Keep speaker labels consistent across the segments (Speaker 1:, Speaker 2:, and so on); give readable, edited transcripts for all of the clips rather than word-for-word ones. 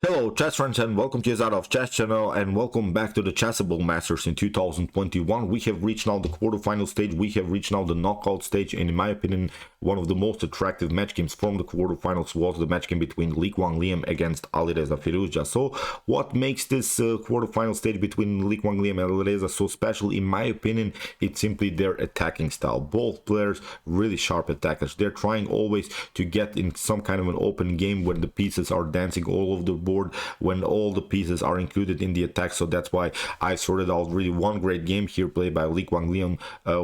Speaker 1: Hello chess friends and welcome to the Out of Chess channel and welcome back to the Chessable Masters in 2021. We have reached now the quarterfinal stage, we have reached now the knockout stage, and in my opinion one of the most attractive match games from the quarterfinals was the match game between Quang Liem against Alireza Firouzja. So what makes this quarterfinal stage between Quang Liem and Alireza so special? In my opinion, it's simply their attacking style. Both players really sharp attackers. They're trying always to get in some kind of an open game when the pieces are dancing all over the board, when all the pieces are included in the attack. So that's why I sorted out really one great game here played by Quang Liem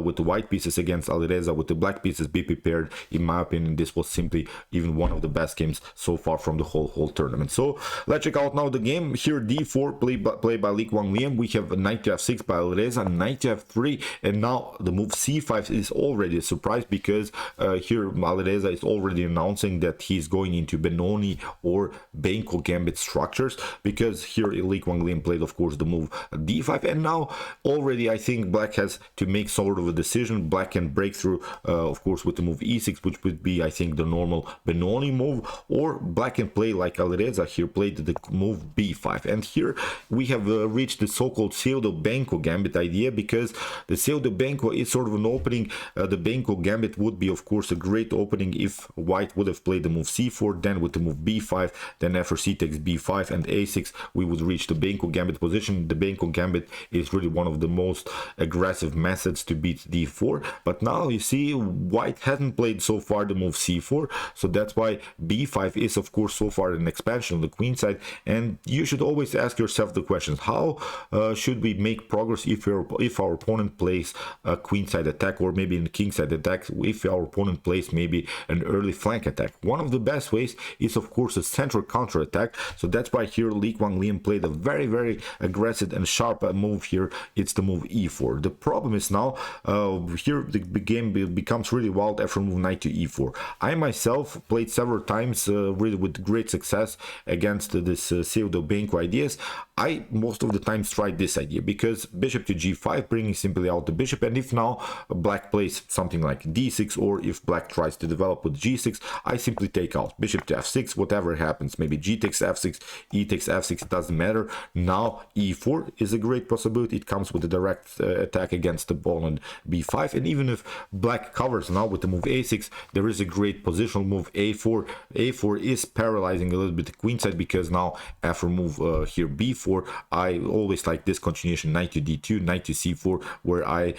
Speaker 1: with the white pieces against Alireza with the black pieces. Be prepared. In my opinion, this was simply even one of the best games so far from the whole tournament. So let's check out now the game. Here d4 played by Quang Liem. We have knight to f6 by Alireza, knight to f3, and now the move c5 is already a surprise because here Alireza is already announcing that he's going into Benoni or Benko gambit structures, because here Quang Liem played of course the move d5, and now already I think black has to make sort of a decision. Black can break through of course with the move e6, which would be I think the normal Benoni move, or black can play like Alireza here played the move b5, and here we have reached the so-called pseudo-benko gambit idea, because the pseudo-benko is sort of an opening. The benko gambit would be of course a great opening if white would have played the move c4, then with the move b5, then after c takes b5 and a6 we would reach the benko gambit position. The benko gambit is really one of the most aggressive methods to beat d4, but now you see white hasn't played so far the move c4, so that's why b5 is of course so far an expansion on the queen side. And you should always ask yourself the questions: how should we make progress if our opponent plays a queen side attack, or maybe in king side attack, if our opponent plays maybe an early flank attack? One of the best ways is of course a central counter attack, so that's why here Quang Liem played a very aggressive and sharp move here. It's the move e4. The problem is now here the game becomes really wild after move knight to e4. I myself played several times really with great success against this pseudo-benko ideas. I most of the times tried this idea, because bishop to g5, bringing simply out the bishop, and if now black plays something like d6, or if black tries to develop with g6, I simply take out bishop to f6, whatever happens, maybe g takes f6, e takes f6, it doesn't matter. Now e4 is a great possibility. It comes with a direct attack against the ball on b5, and even if black covers now with the move a6, there is a great positional move a4. A4 is paralyzing a little bit the queen side, because now after move here b4, I always like this continuation knight to d2, knight to c4, where I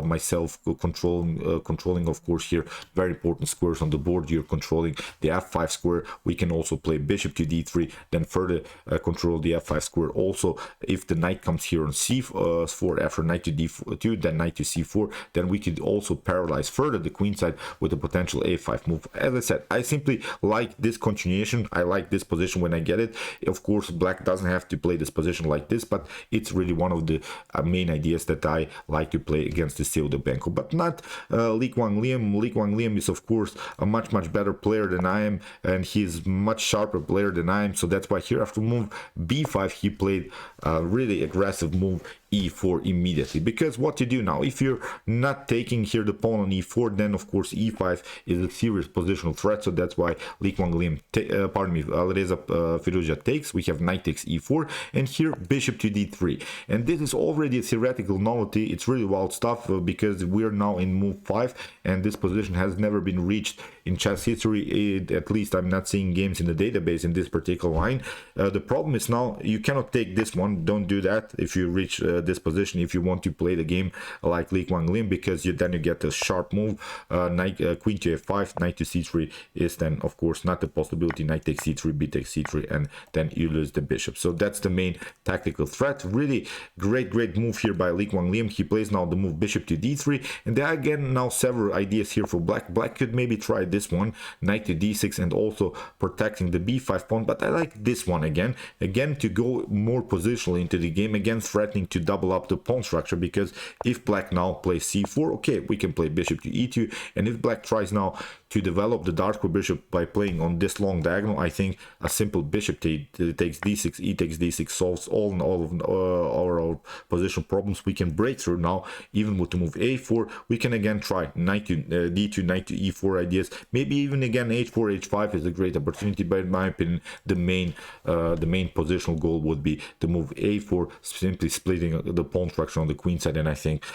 Speaker 1: myself controlling of course here very important squares on the board. You're controlling the f5 square. We can also play bishop to d3, then further control the f5 square. Also, if the knight comes here on c4 after knight to d2, then knight to c4, then we could also paralyze further the queen side with a potential a5 move. As I said, I simply like this continuation. I like this position when I get it. Of course, black doesn't have to play this position like this, but it's really one of the main ideas that I like to play against the pseudo-benko, but not Quang Liem. Quang Liem is of course a much better player than I am, and he's much sharper player than I am, so that's why here after move b5 he played a really aggressive move e4 immediately. Because what to do now, if you're not taking here the pawn on e4, then of course e5 is a serious positional threat, so that's why Quang Liem Alireza Firouzja takes. We have knight takes e4, and here bishop to d3, and this is already a theoretical novelty. It's really wild stuff because we're now in move 5, and this position has never been reached in chess history. At least I'm not seeing games in the database in this particular line. The problem is now you cannot take this one. Don't do that if you reach this position, if you want to play the game like Quang Liem, because then you get a sharp move. Queen to f5, knight to c3 is then of course not a possibility. Knight takes c3, b takes c3, and then you lose the bishop. So that's the main tactical threat. Really great move here by Quang Liem. He plays now the move bishop to d3, and there are again now several ideas here for black. Black could maybe try this one, knight to d6, and also protecting the b5 pawn, but I like this one again to go more positional into the game, again threatening to double up the pawn structure, because if black now plays c4, okay, we can play bishop to e2, and if black tries now to develop the darker bishop by playing on this long diagonal, I think a simple bishop takes d6, e takes d6 solves all of our positional problems. We can break through now, even with the move a4. We can again try knight to d2, knight to e4 ideas. Maybe even again h4, h5 is a great opportunity, but in my opinion, the main positional goal would be the move a4, simply splitting the pawn structure on the queen side, and I think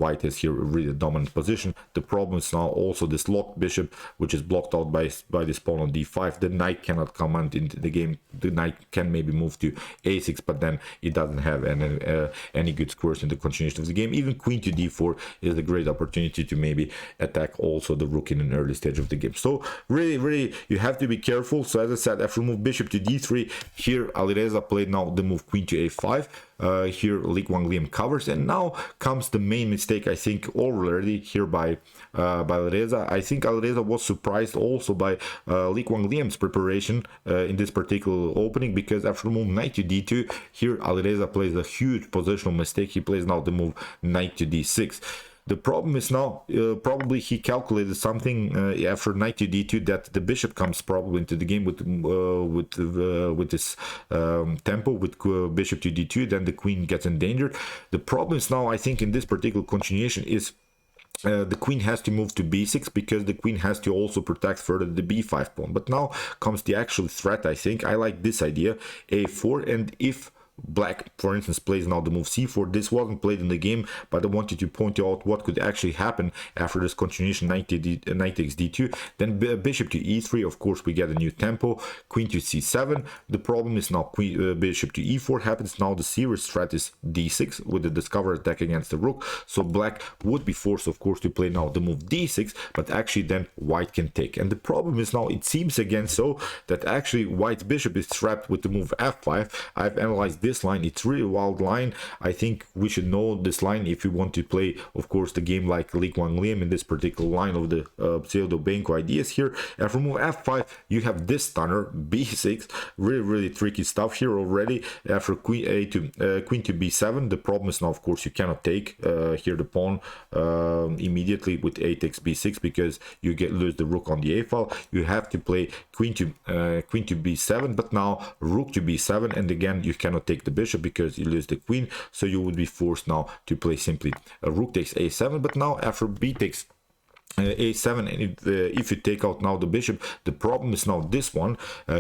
Speaker 1: white is here really a dominant position. The problem is now also this locked bishop, which is blocked out by this pawn on d5. The knight cannot come into the game. The knight can maybe move to a6, but then it doesn't have any good squares in the continuation of the game. Even queen to d4 is a great opportunity to maybe attack also the rook in an early stage of the game. So really you have to be careful. So as I said, after move bishop to d3, here Alireza played now the move queen to a5. Here Quang Liem covers, and now comes the main mistake, I think, already here by Alireza. I think Alireza was surprised also by Quang Liem's preparation in this particular opening, because after move knight to d2, here Alireza plays a huge positional mistake. He plays now the move knight to d6. The problem is now, probably he calculated something after knight to d2, that the bishop comes probably into the game with this tempo, with bishop to d2, then the queen gets endangered. The problem is now, I think, in this particular continuation is the queen has to move to b6, because the queen has to also protect further the b5 pawn. But now comes the actual threat. I think I like this idea, a4, and if black, for instance, plays now the move c4. This wasn't played in the game, but I wanted to point out what could actually happen after this continuation, knight takes d2. Then bishop to e3, of course, we get a new tempo. Queen to c7. The problem is now bishop to e4 happens. Now the serious threat is d6 with the discover attack against the rook. So black would be forced, of course, to play now the move d6, but actually then white can take. And the problem is now, it seems again so that actually white's bishop is trapped with the move f5. I've analyzed this line. It's really a wild line. I think we should know this line if you want to play, of course, the game like Quang Liem in this particular line of the pseudo-benko ideas here. After move f5, you have this stunner, b6. Really tricky stuff here already. After queen to b7, the problem is now, of course, you cannot take here the pawn immediately with a takes b6, because you lose the rook on the a file. You have to play queen to b7, but now rook to b7, and again you cannot take the bishop because you lose the queen, so you would be forced now to play simply rook takes a7. But now after b takes a7, and if you take out now the bishop, the problem is now this one,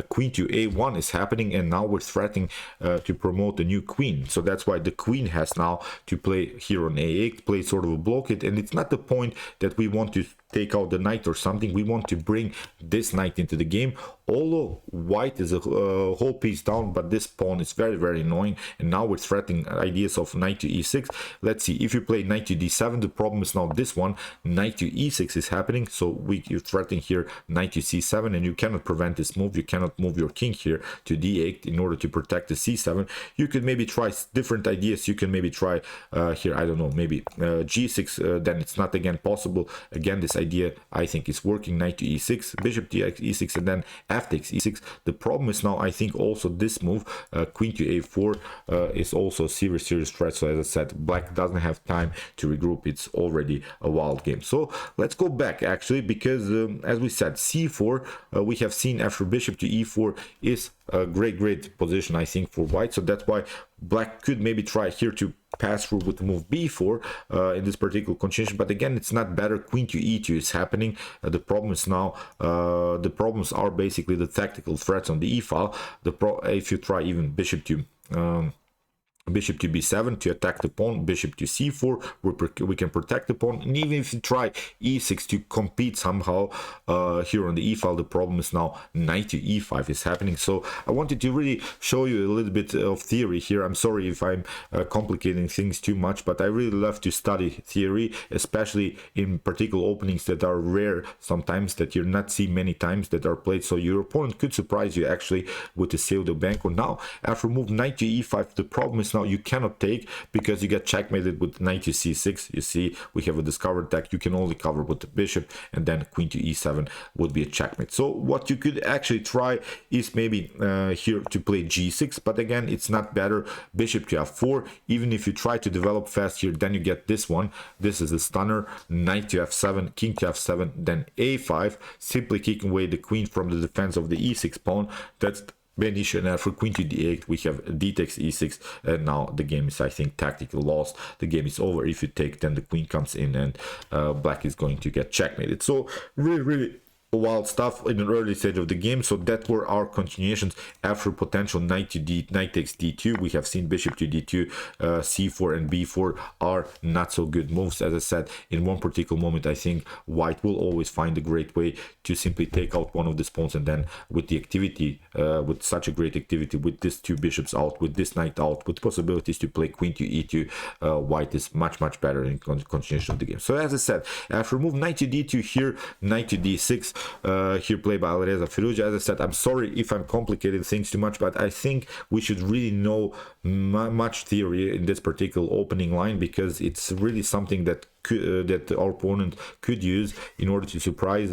Speaker 1: queen to a1 is happening, and now we're threatening to promote the new queen. So that's why the queen has now to play here on a8, play sort of a blockade. And it's not the point that we want to take out the knight or something. We want to bring this knight into the game. Although white is a whole piece down, but this pawn is very annoying, and now we're threatening ideas of knight to e6. Let's see, if you play knight to d7, the problem is now this one, knight to e6 is happening, so you're threatening here knight to c7, and you cannot prevent this move. You cannot move your king here to d8 in order to protect the c7. You could maybe try different ideas. You can maybe try here, I don't know, maybe g6, then it's not again possible. Again, this idea I think is working, knight to e6, bishop to e6, and then f takes e6. The problem is now, I think also this move, queen to a4, is also a serious threat. So as I said, black doesn't have time to regroup. It's already a wild game. So let's go back actually, because as we said, c4, we have seen after bishop to e4 is a great position, I think, for white. So that's why black could maybe try here to pass through with the move b4 in this particular continuation, but again, it's not better. Queen to e2 is happening. The problem is now, the problems are basically the tactical threats on the e file. If you try even bishop to b7 to attack the pawn, bishop to c4, we can protect the pawn, and even if you try e6 to compete somehow here on the e file, the problem is now knight to e5 is happening. So I wanted to really show you a little bit of theory here. I'm sorry if I'm complicating things too much, but I really love to study theory, especially in particular openings that are rare sometimes, that you're not see many times that are played. So your opponent could surprise you actually with the pseudo-benko. Now after move knight to e5, the problem is now you cannot take because you get checkmated with knight to c6. You see, we have a discovered attack. You can only cover with the bishop, and then queen to e7 would be a checkmate. So what you could actually try is maybe here to play g6, but again, it's not better. Bishop to f4. Even if you try to develop fast here, then you get this one. This is a stunner. Knight to f7, king to f7, then a5, simply kicking away the queen from the defense of the e6 pawn. That's main issue. And for queen to d8, we have d takes e6, and now the game is, I think, tactical lost. The game is over. If you take, then the queen comes in, and black is going to get checkmated. So really wild stuff in an early stage of the game. So that were our continuations after potential knight to d, knight takes d2. We have seen bishop to d2, c4 and b4 are not so good moves. As I said, in one particular moment, I think white will always find a great way to simply take out one of the pawns, and then with the activity, with such a great activity, with these two bishops out, with this knight out, with possibilities to play queen to e2, white is much better in continuation of the game. So as I said, after move knight to d2 here, knight to d6, here played by Alireza Firouzja. As I said, I'm sorry if I'm complicating things too much, but I think we should really know much theory in this particular opening line, because it's really something that that our opponent could use in order to surprise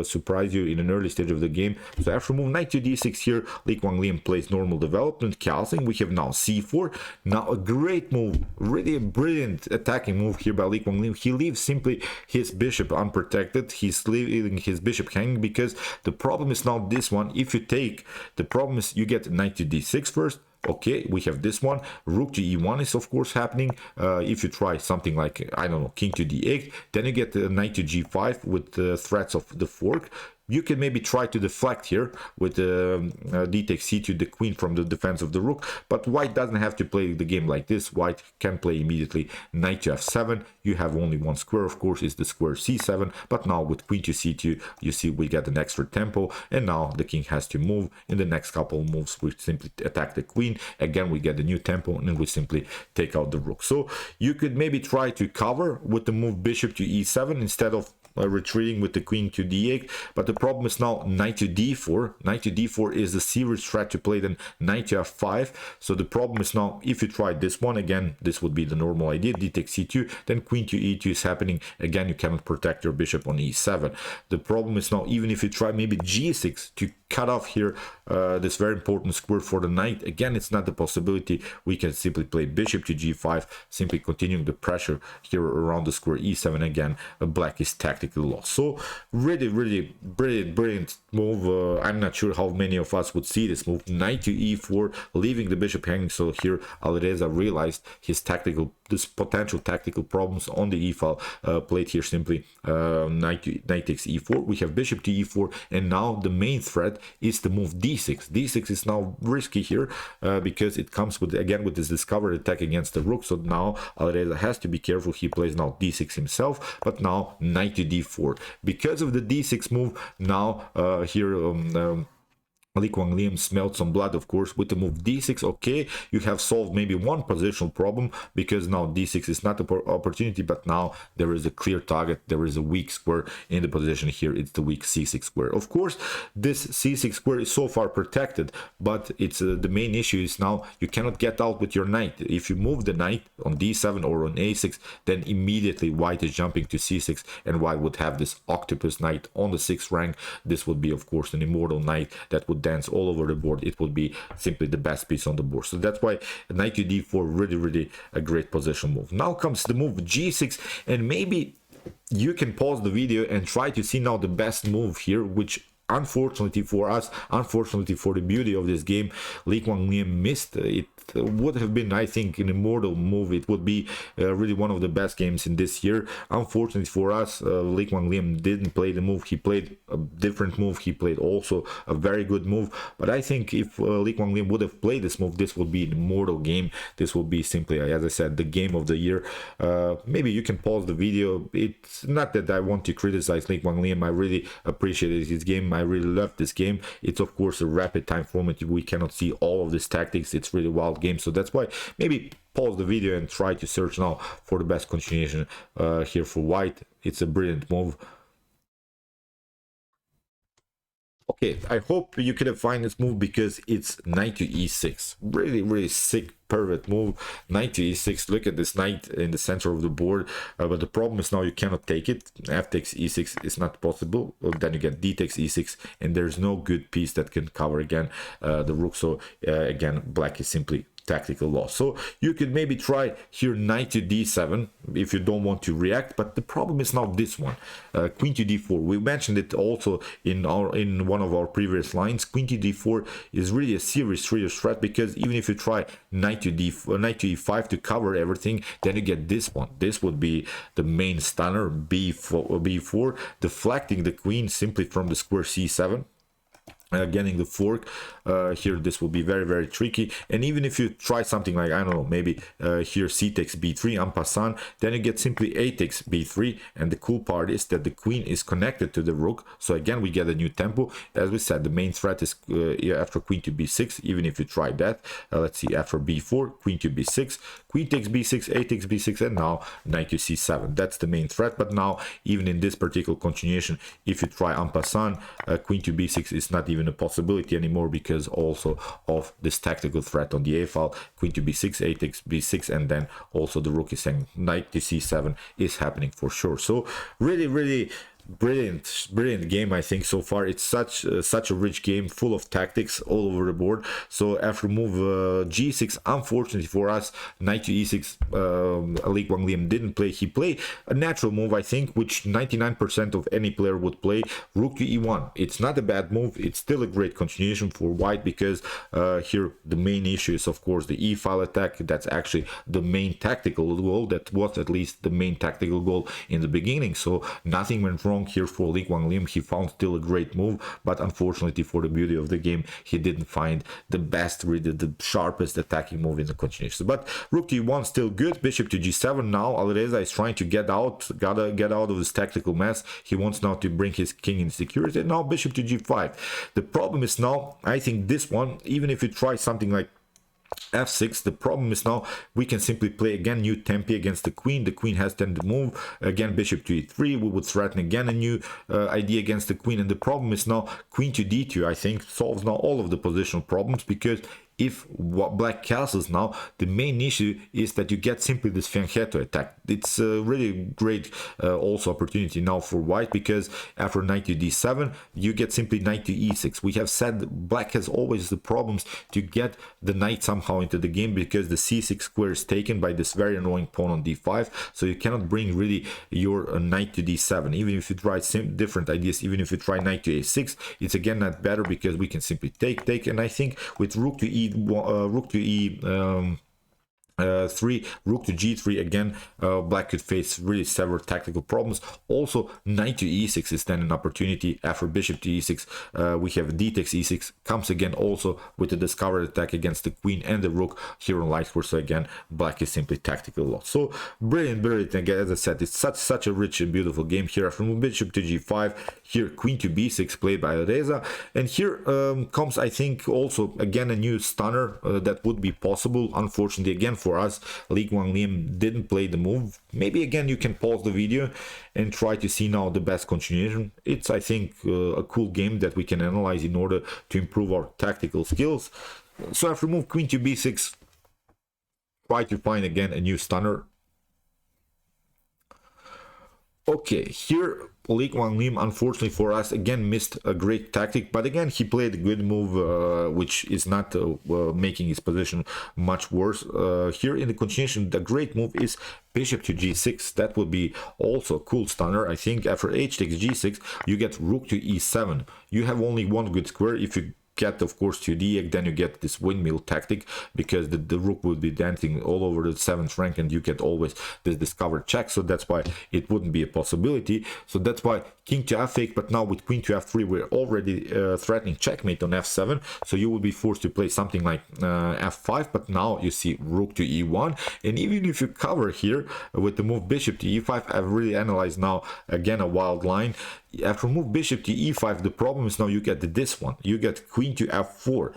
Speaker 1: surprise you in an early stage of the game. So after move knight to d6 here, Liem plays normal development, castling. We have now c4. Now a great move, really a brilliant attacking move here by Liem. He leaves simply his bishop unprotected. He's leaving his bishop hanging, because the problem is now this one. If you take, the problem is you get knight to d6 first. Okay, we have this one. Rook to e1 is of course happening. If you try something like, I don't know, king to d8, then you get knight to g5 with threats of the fork. You can maybe try to deflect here with d takes c2, the queen from the defense of the rook, but white doesn't have to play the game like this. White can play immediately knight to f7. You have only one square, of course, is the square c7, but now with queen to c2, you see we get an extra tempo, and now the king has to move. In the next couple of moves, we simply attack the queen. Again, we get a new tempo, and then we simply take out the rook. So you could maybe try to cover with the move bishop to e7 instead of retreating with the queen to d8, but the problem is now knight to d4. Knight to d4 is a serious threat to play, then knight to f5. So the problem is now, if you try this one again, this would be the normal idea, d takes c2, then queen to e2 is happening. Again, you cannot protect your bishop on e7. The problem is now, even if you try maybe g6 to cut off here this very important square for the knight, again, it's not a possibility. We can simply play bishop to g5, simply continuing the pressure here around the square e7. Again, black is tactically lost. So really brilliant move. I'm not sure how many of us would see this move, knight to e4, leaving the bishop hanging. So here Alireza realized his potential tactical problems on the e file. Played here simply knight takes e4. We have bishop to e4, and now the main threat is the move d6. d6 is now risky here because it comes with, again, with this discovered attack against the rook. So now Alireza has to be careful. He plays now d6 himself, but now knight to d4 because of the d6 move. Now here Quang Liem smelled some blood, of course, with the move d6. Okay, you have solved maybe one positional problem, because now d6 is not an opportunity, but now there is a clear target. There is a weak square in the position here. It's the weak c6 square. Of course, this c6 square is so far protected, but it's the main issue is now you cannot get out with your knight. If you move the knight on d7 or on a6, then immediately white is jumping to c6, and white would have this octopus knight on the 6th rank. This would be, of course, an immortal knight that would dance all over the board. It would be simply the best piece on the board. So that's why knight to d4, really a great position move. Now comes the move g6, and maybe you can pause the video and try to see now the best move here, which unfortunately for us, unfortunately for the beauty of this game, Quang Liem missed. It would have been, I think, an immortal move. It would be really one of the best games in this year. Unfortunately for us, Quang Liem didn't play the move. He played a different move. He played also a very good move. But I think if Quang Liem would have played this move, this would be an immortal game. This would be simply, as I said, the game of the year. Maybe you can pause the video. It's not that I want to criticize Quang Liem. I really appreciated his game. I really love this game. It's of course a rapid time format. We cannot see all of these tactics. It's really wild game. So that's why maybe pause the video and try to search now for the best continuation here for white. It's a brilliant move. Okay, I hope you could have find this move because it's knight to e6. Really, really sick, perfect move. Knight to e6. Look at this knight in the center of the board. But the problem is now you cannot take it. F takes e6 is not possible. Then you get d takes e6, and there's no good piece that can cover again the rook. So again, black is simply tactical loss. So you could maybe try here knight to d7 if you don't want to react, but the problem is now this one, queen to d4. We mentioned it also in one of our previous lines. Queen to d4 is really a serious threat, because even if you try knight to e5 to cover everything, then you get this one. This would be the main stunner, b4, deflecting the queen simply from the square c7. Getting the fork here, this will be very, very tricky. And even if you try something like, I don't know, maybe here c takes b3 en passant, then you get simply a takes b3. And the cool part is that the queen is connected to the rook, so again we get a new tempo. As we said, the main threat is after queen to b6. Even if you try that, let's see, after b4, queen to b6, queen takes b6, a takes b6, and now knight to c7. That's the main threat. But now, even in this particular continuation, if you try en passant, queen to b6 is not even a possibility anymore, because also of this tactical threat on the a file. Queen to b6, a takes b6, and then also the rook is saying knight to c7 is happening for sure. So really, really brilliant game, I think, so far. It's such a rich game, full of tactics all over the board. So after move g6, unfortunately for us, knight to e6, Quang Liem didn't play. He played a natural move, I think, which 99% of any player would play, rook to e1. It's not a bad move. It's still a great continuation for white, because here the main issue is, of course, the e-file attack. That's actually the main tactical goal. That was at least the main tactical goal in the beginning. So nothing went wrong here for Quang Liem. He found still a great move, but unfortunately for the beauty of the game, he didn't find the best, really the sharpest attacking move in the continuation. But rook to e1 still good. Bishop to g7. Now Alireza is trying to get out of this tactical mess. He wants now to bring his king in security. Now bishop to g5. The problem is now, I think this one, even if you try something like f6, the problem is now we can simply play again new tempi against the queen. The queen has then to move again, bishop to e3. We would threaten again a new idea against the queen, and the problem is now queen to d2, I think, solves now all of the positional problems, because if black castles now, the main issue is that you get simply this fianchetto attack. It's a really great also opportunity now for white, because after knight to d7, you get simply knight to e6. We have said black has always the problems to get the knight somehow into the game, because the c6 square is taken by this very annoying pawn on d5, so you cannot bring really your knight to d7. Even if you try different ideas, even if you try knight to a6, it's again not better, because we can simply take, and I think with rook to e3, rook to g3 again, black could face really several tactical problems. Also, knight to e6 is then an opportunity. After bishop to e6, we have d takes e6, comes again also with the discovered attack against the queen and the rook here on light square. So again, black is simply tactical loss. So brilliant. Again, as I said, it's such a rich and beautiful game here. After bishop to g5, here queen to b6 played by Alireza, and here comes, I think, also again a new stunner that would be possible. Unfortunately, again for us, Quang Liem didn't play the move. Maybe again you can pause the video and try to see now the best continuation. It's, I think, a cool game that we can analyze in order to improve our tactical skills. So after move queen to b6, try to find again a new stunner. Okay, here Quang Liem, unfortunately for us, again missed a great tactic, but again he played a good move, which is not making his position much worse. Here in the continuation, the great move is bishop to g6. That would be also a cool stunner. I think after h takes g6, you get rook to e7. You have only one good square. If you get, of course, to d8, then you get this windmill tactic, because the rook would be dancing all over the 7th rank, and you get always this discovered check. So that's why it wouldn't be a possibility. So that's why king to f8, but now with queen to f3, we're already threatening checkmate on f7. So you will be forced to play something like f5, but now you see rook to e1. And even if you cover here with the move bishop to e5, I've really analyzed now again a wild line. After move bishop to e5, the problem is now you get this one. You get queen to f4.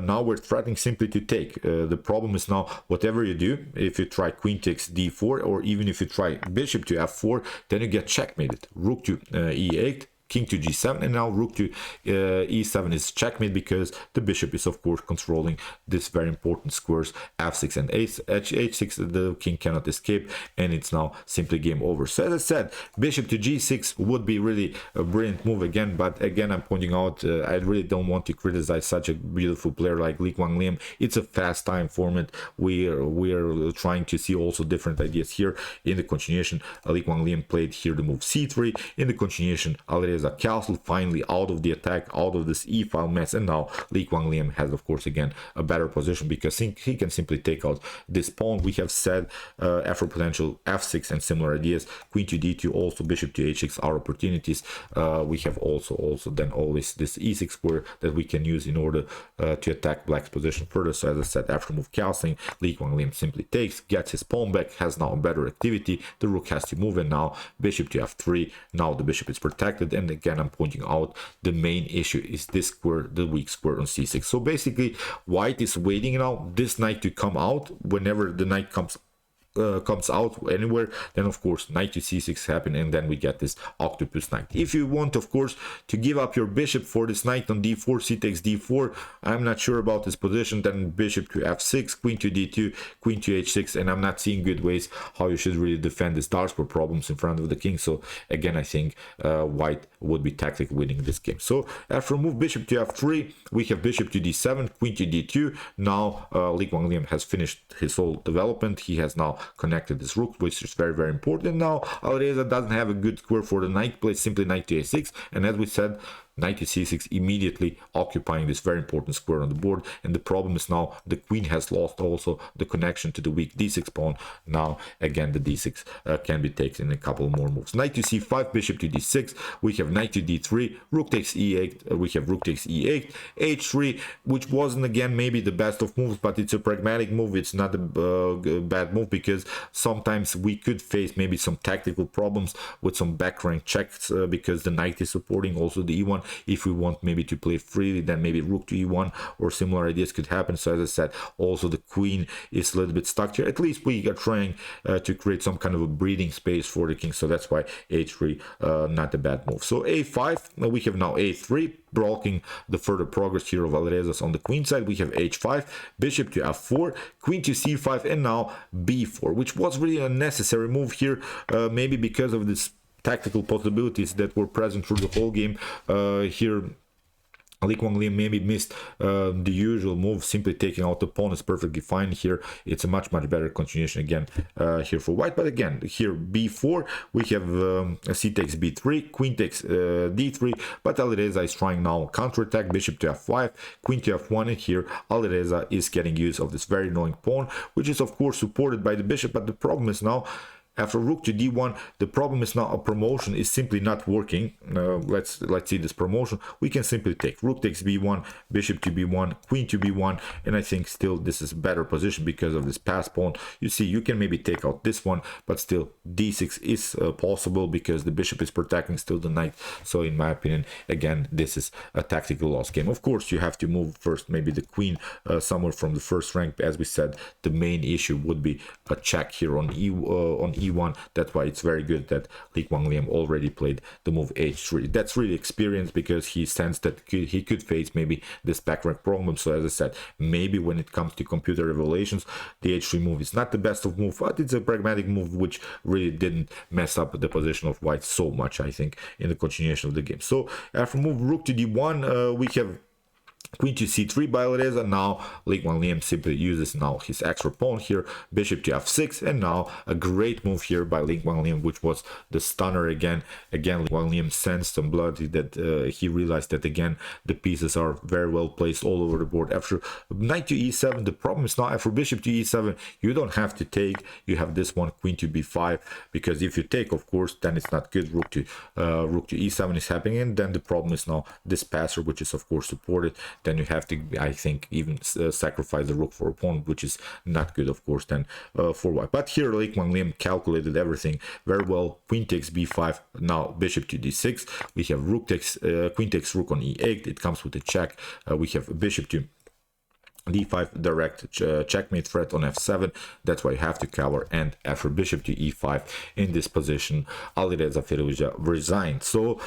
Speaker 1: Now we're threatening simply to take. The problem is now whatever you do, if you try queen takes d4, or even if you try bishop to f4, then you get checkmated. Rook to e8, king to g7, and now rook to e7 is checkmate, because the bishop is of course controlling this very important squares f6 and h6. The king cannot escape, and it's now simply game over. So as I said, bishop to g6 would be really a brilliant move again, but again I'm pointing out, I really don't want to criticize such a beautiful player like Quang Liem. It's a fast time format. We are trying to see also different ideas here. In the continuation, Quang Liem played here the move c3. In the continuation, Alireza castle, finally out of the attack, out of this e-file mess, and now Quang Liem has of course again a better position, because he can simply take out this pawn. We have said after potential f6 and similar ideas, queen to d2, also bishop to h6 are opportunities. We have also then always this e6 square that we can use in order to attack black's position further. So as I said, after move castling, Quang Liem simply takes, gets his pawn back, has now a better activity. The rook has to move, and now bishop to f3. Now the bishop is protected, and again I'm pointing out the main issue is this square, the weak square on c6. So basically white is waiting now this knight to come out. Whenever the knight comes out anywhere, then of course knight to c6 happen, and then we get this octopus knight. If you want of course to give up your bishop for this knight on d4, c takes d4, I'm not sure about this position, then bishop to f6, queen to d2, queen to h6, and I'm not seeing good ways how you should really defend this dark square problems in front of the king. So again I think white would be tactically winning this game. So after move bishop to f3, we have bishop to d7, queen to d2. Now Quang Liem has finished his whole development. He has now connected this rook, which is very important. Now Alireza doesn't have a good square for the knight, plays simply knight to a6, and as we said, knight to c6 immediately occupying this very important square on the board. And the problem is now the queen has lost also the connection to the weak d6 pawn. Now again the d6 can be taken in a couple more moves. Knight to c5, bishop to d6, we have knight to d3, rook takes e8, we have rook takes e8, h3, which wasn't again maybe the best of moves, but it's a pragmatic move. It's not a bad move, because sometimes we could face maybe some tactical problems with some back rank checks, because the knight is supporting also the e1. If we want maybe to play freely, then maybe rook to e1 or similar ideas could happen. So as I said, also the queen is a little bit stuck here. At least we are trying to create some kind of a breathing space for the king, so that's why h3 not a bad move. So a5, we have now a3, blocking the further progress here of Alireza on the queen side. We have h5, bishop to f4, queen to c5, and now b4, which was really a necessary move here, maybe because of this tactical possibilities that were present through the whole game. Here Quang Liem maybe missed the usual move. Simply taking out the pawn is perfectly fine here. It's a much better continuation again here for white. But again, here b4, we have c takes b3, queen takes d3, but Alireza is trying now counterattack, bishop to f5, queen to f1, and here Alireza is getting use of this very annoying pawn, which is of course supported by the bishop. But the problem is now, after rook to d1, the problem is now a promotion is simply not working. Let's see this promotion. We can simply take rook takes b1, bishop to b1, queen to b1, and I think still this is a better position because of this pass pawn. You see, you can maybe take out this one, but still d6 is possible because the bishop is protecting still the knight. So in my opinion, again, this is a tactical loss game. Of course, you have to move first maybe the queen somewhere from the first rank. As we said, the main issue would be a check here on e1. That's why it's very good that Quang Liem already played the move h3. That's really experience, because he sensed that he could face maybe this back rank problem. So as I said, maybe when it comes to computer evaluations, the h3 move is not the best of move, but it's a pragmatic move which really didn't mess up the position of white so much, I think, in the continuation of the game. So after move rook to d1, we have queen to c3 by Alireza. Now Quang Liem simply uses now his extra pawn here, bishop to f6, and now a great move here by Quang Liem, which was the stunner again. Quang Liem sensed some blood, that he realized that again the pieces are very well placed all over the board. After knight to e7, the problem is now after bishop to e7, you don't have to take, you have this one, queen to b5, because if you take, of course, then it's not good. Rook to e7 is happening, and then the problem is now this passer, which is of course supported. Then you have to, I think, even sacrifice the rook for a pawn, which is not good, of course, then for white. But here Quang Liem calculated everything very well. Queen takes b5, now bishop to d6. We have rook takes queen takes rook on e8. It comes with a check. We have bishop to d5, direct checkmate threat on f7. That's why you have to cover. And after bishop to e5 in this position, Alireza Firouzja resigned. So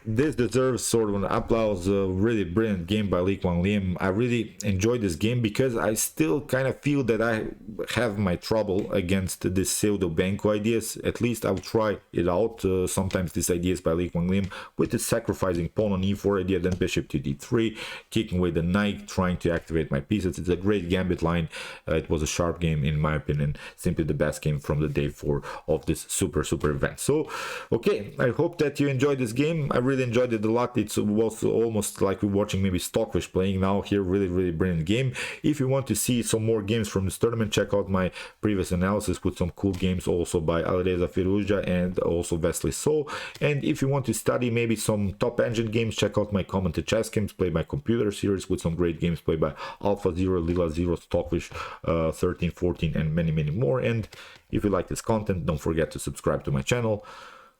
Speaker 1: this deserves sort of an applause. A really brilliant game by Liem. I really enjoyed this game because I still kind of feel that I have my trouble against this pseudo-benko ideas. At least I'll try it out. Sometimes these ideas by Liem with the sacrificing pawn on e4 idea, then bishop to d3, kicking away the knight, trying to activate my pieces. It's a great gambit line. It was a sharp game in my opinion, simply the best game from the day 4 of this super event. So okay, I hope that you enjoyed this game. I really enjoyed it a lot. It was almost like we're watching maybe Stockfish playing now here. Really brilliant game. If you want to see some more games from this tournament, check out my previous analysis with some cool games also by Alireza Firouzja and also Wesley So. And if you want to study maybe some top engine games, check out my commented chess games played by computer series with some great games played by Alpha Zero, Lila Zero, Stockfish 13, 14 and many more. And if you like this content, don't forget to subscribe to my channel.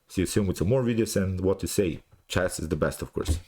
Speaker 1: See you soon with some more videos, and what to say, chess is the best, of course.